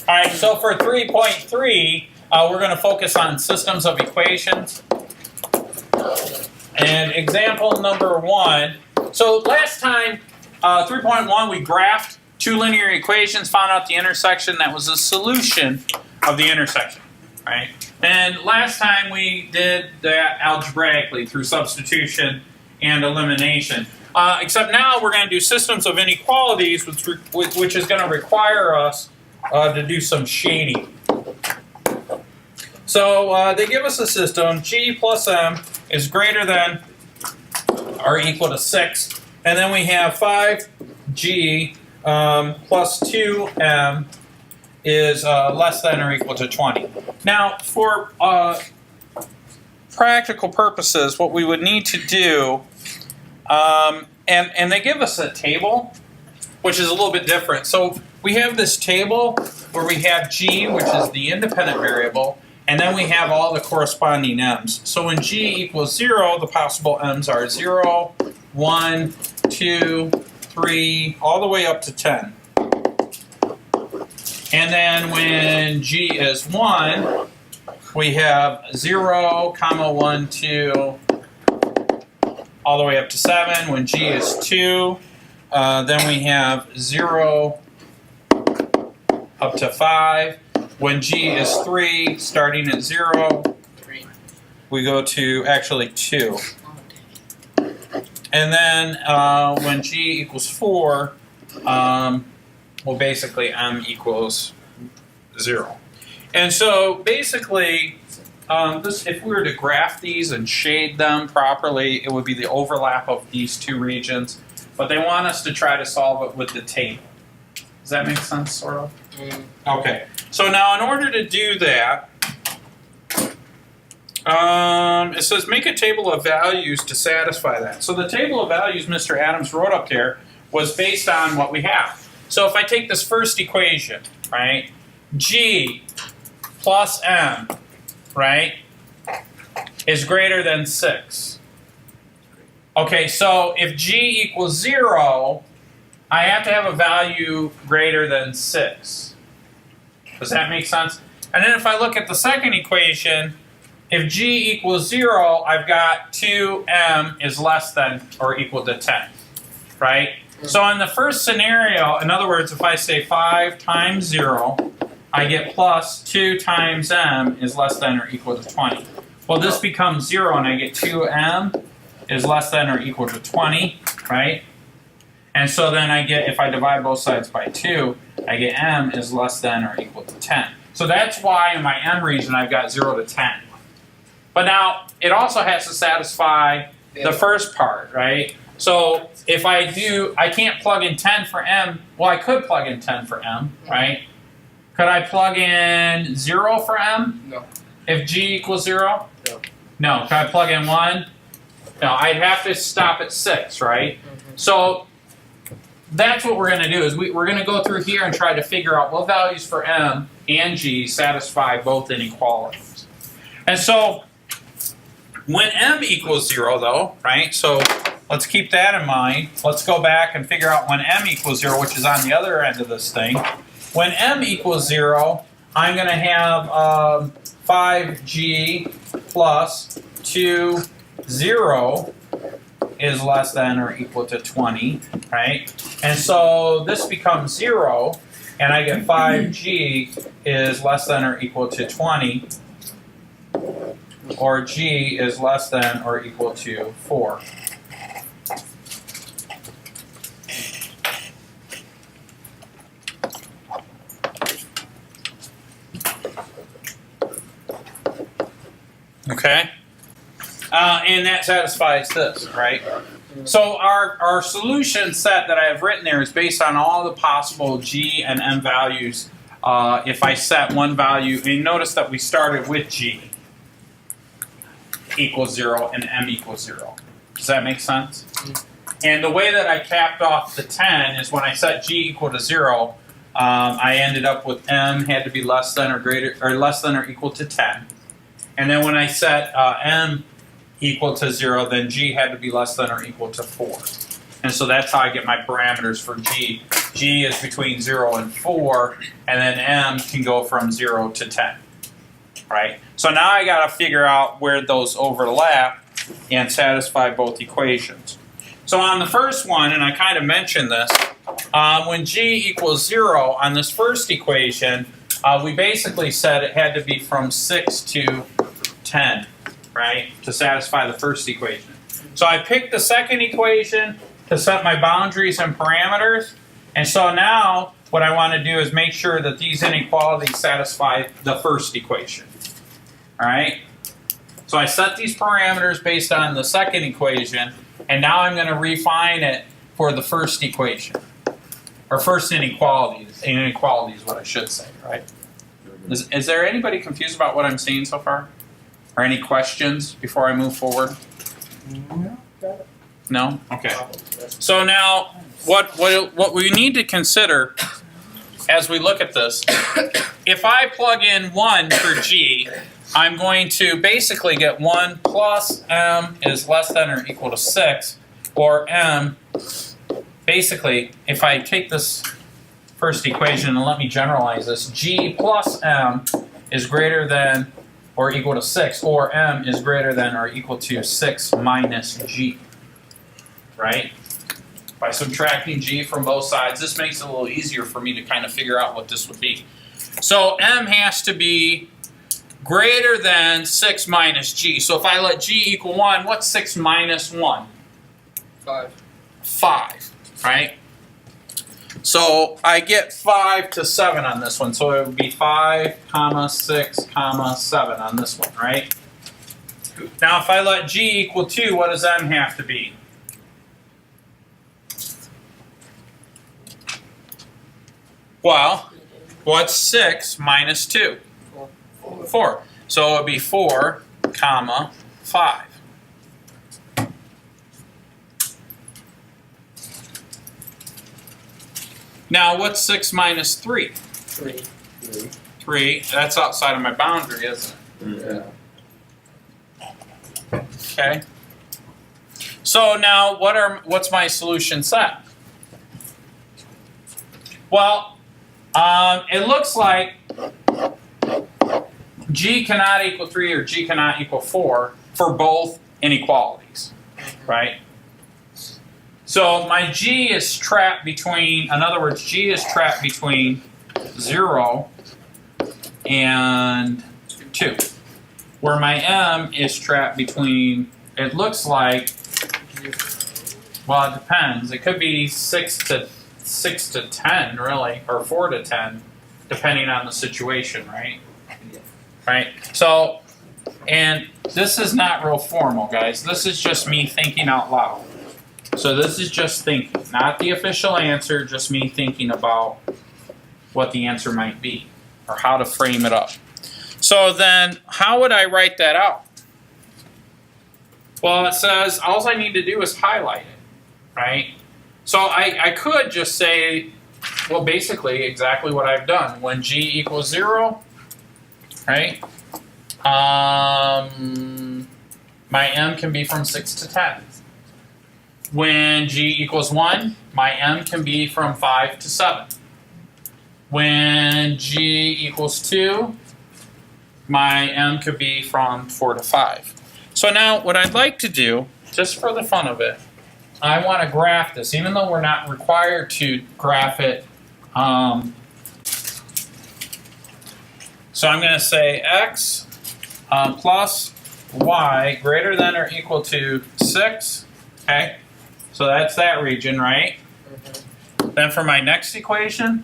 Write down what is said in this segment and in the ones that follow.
All right, so for 3.3, we're going to focus on systems of equations. And example number 1. So last time, 3.1, we graphed two linear equations, found out the intersection. That was the solution of the intersection, right? And last time we did that algebraically through substitution and elimination. Except now we're going to do systems of inequalities, which is going to require us to do some shading. So they give us a system, g plus m is greater than or equal to 6. And then we have 5g plus 2m is less than or equal to 20. Now, for practical purposes, what we would need to do, and they give us a table, which is a little bit different. So we have this table where we have g, which is the independent variable, and then we have all the corresponding m's. So when g equals 0, the possible m's are 0, 1, 2, 3, all the way up to 10. And then when g is 1, we have 0, 1, 2, all the way up to 7. When g is 2, then we have 0 up to 5. When g is 3, starting at 0, we go to actually 2. And then when g equals 4, well, basically m equals 0. And so basically, if we were to graph these and shade them properly, it would be the overlap of these two regions. But they want us to try to solve it with the table. Does that make sense, sort of? Okay. So now in order to do that, it says make a table of values to satisfy that. So the table of values Mr. Adams wrote up there was based on what we have. So if I take this first equation, right, g plus m, right, is greater than 6. Okay, so if g equals 0, I have to have a value greater than 6. Does that make sense? And then if I look at the second equation, if g equals 0, I've got 2m is less than or equal to 10, right? So in the first scenario, in other words, if I say 5 times 0, I get plus 2 times m is less than or equal to 20. Well, this becomes 0, and I get 2m is less than or equal to 20, right? And so then I get, if I divide both sides by 2, I get m is less than or equal to 10. So that's why in my m region I've got 0 to 10. But now, it also has to satisfy the first part, right? So if I do, I can't plug in 10 for m. Well, I could plug in 10 for m, right? Could I plug in 0 for m? No. If g equals 0? No. No. Could I plug in 1? No, I'd have to stop at 6, right? So that's what we're going to do, is we're going to go through here and try to figure out what values for m and g satisfy both inequalities. And so when m equals 0, though, right, so let's keep that in mind. Let's go back and figure out when m equals 0, which is on the other end of this thing. When m equals 0, I'm going to have 5g plus 2, 0 is less than or equal to 20, right? And so this becomes 0, and I get 5g is less than or equal to 20, or g is less than or equal to 4. Okay? And that satisfies this, right? So our solution set that I have written there is based on all the possible g and m values. If I set one value, and notice that we started with g equals 0 and m equals 0. Does that make sense? And the way that I capped off the 10 is when I set g equal to 0, I ended up with m had to be less than or greater, or less than or equal to 10. And then when I set m equal to 0, then g had to be less than or equal to 4. And so that's how I get my parameters for G. G is between 0 and 4, and then M can go from 0 to 10. Right? So now I got to figure out where those overlap and satisfy both equations. So on the first one, and I kind of mentioned this, when G equals 0 on this first equation, we basically said it had to be from 6 to 10, right, to satisfy the first equation. So I picked the second equation to set my boundaries and parameters. And so now what I want to do is make sure that these inequalities satisfy the first equation. All right? So I set these parameters based on the second equation, and now I'm going to refine it for the first equation. Or first inequality. Inequality is what I should say, right? Is there anybody confused about what I'm saying so far? Or any questions before I move forward? No? Okay. So now, what we need to consider as we look at this, if I plug in 1 for G, I'm going to basically get 1 plus M is less than or equal to 6, or M, basically, if I take this first equation and let me generalize this, G plus M is greater than or equal to 6, or M is greater than or equal to 6 minus G, right? By subtracting G from both sides, this makes it a little easier for me to kind of figure out what this would be. So M has to be greater than 6 minus G. So if I let G equal 1, what's 6 minus 1? 5. 5, right? So I get 5 to 7 on this one. So it would be 5, 6, 7 on this one, right? Now if I let G equal 2, what does M have to be? Well, what's 6 minus 2? 4. So it would be 4, 5. Now, what's 6 minus 3? 3. 3. That's outside of my boundary, isn't it? Yeah. Okay. So now, what's my solution set? Well, it looks like G cannot equal 3 or G cannot equal 4 for both inequalities, right? So my G is trapped between, in other words, G is trapped between 0 and 2. Where my M is trapped between, it looks like, well, it depends. It could be 6 to 10, really, or 4 to 10, depending on the situation, right? Right? So, and this is not real formal, guys. This is just me thinking out loud. So this is just thinking, not the official answer, just me thinking about what the answer might be, or how to frame it up. So then, how would I write that out? Well, it says, all I need to do is highlight it, right? So I could just say, well, basically exactly what I've done. When G equals 0, right? My M can be from 6 to 10. When G equals 1, my M can be from 5 to 7. When G equals 2, my M could be from 4 to 5. So now what I'd like to do, just for the fun of it, I want to graph this, even though we're not required to graph it. So I'm going to say x plus y greater than or equal to 6. Okay, so that's that region, right? Then for my next equation,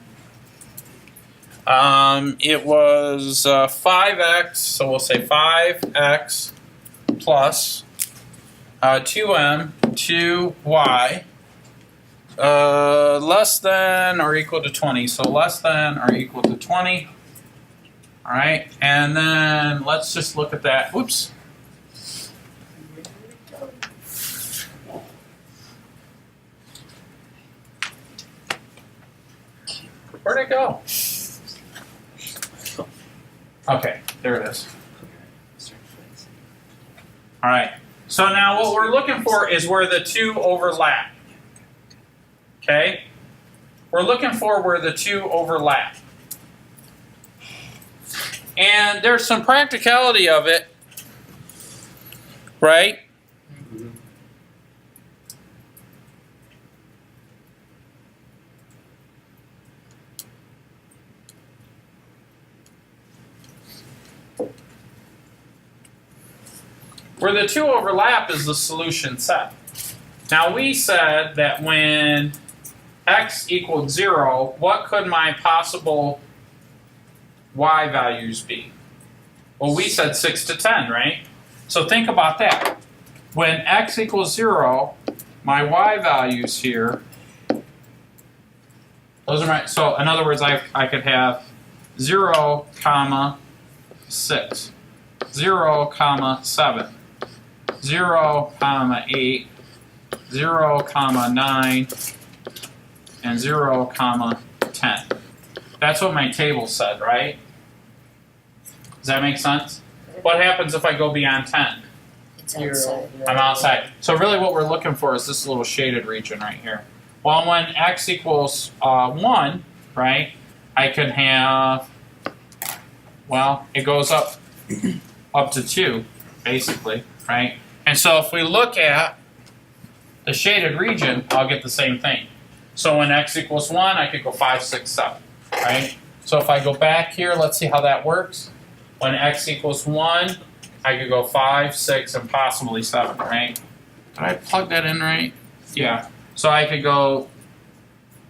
it was 5x, so we'll say 5x plus 2m, 2y, less than or equal to 20. So less than or equal to 20. All right, and then let's just look at that. Whoops. Where'd it go? Okay, there it is. All right. So now what we're looking for is where the two overlap. Okay? We're looking for where the two overlap. And there's some practicality of it, right? Where the two overlap is the solution set. Now we said that when x equaled 0, what could my possible y values be? Well, we said 6 to 10, right? So think about that. When x equals 0, my y values here, those are my, so in other words, I could have 0, comma 6, 0, comma 7, 0, comma 8, 0, comma 9, and 0, comma 10. That's what my table said, right? Does that make sense? What happens if I go beyond 10? It's outside. I'm outside. So really what we're looking for is this little shaded region right here. Well, when x equals 1, right, I can have, well, it goes up to 2, basically, right? And so if we look at the shaded region, I'll get the same thing. So when x equals 1, I could go 5, 6, 7, right? So if I go back here, let's see how that works. When x equals 1, I could go 5, 6, and possibly 7, right? Did I plug that in right? Yeah. So I could go,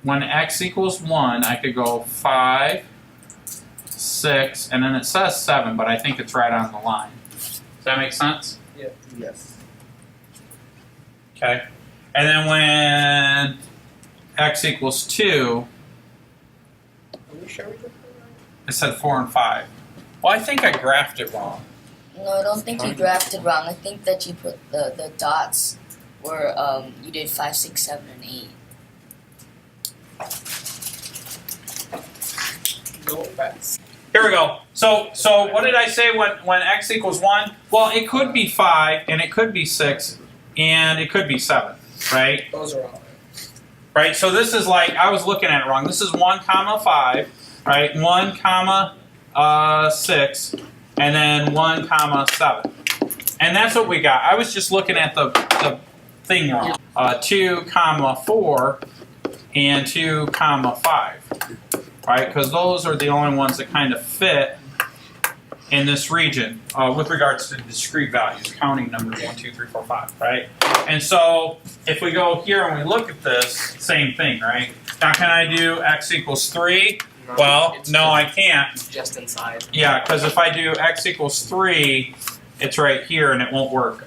when x equals 1, I could go 5, 6, and then it says 7, but I think it's right on the line. Does that make sense? Yeah. Yes. Okay. And then when x equals 2, Are we sure we did that right? it said 4 and 5. Well, I think I graphed it wrong. No, I don't think you graphed it wrong. I think that you put the dots where you did 5, 6, 7, and 8. Go fast. Here we go. So what did I say when x equals 1? Well, it could be 5, and it could be 6, and it could be 7, right? Those are all right. Right, so this is like, I was looking at it wrong. This is 1, comma 5, right? 1, comma 6, and then 1, comma 7. And that's what we got. I was just looking at the thing wrong. 2, comma 4, and 2, comma 5. Right, because those are the only ones that kind of fit in this region with regards to discrete values, counting numbers 1, 2, 3, 4, 5, right? And so if we go here and we look at this, same thing, right? Now can I do x equals 3? No, Well, it's no, I can't. just inside. Yeah, because if I do x equals 3, it's right here and it won't work.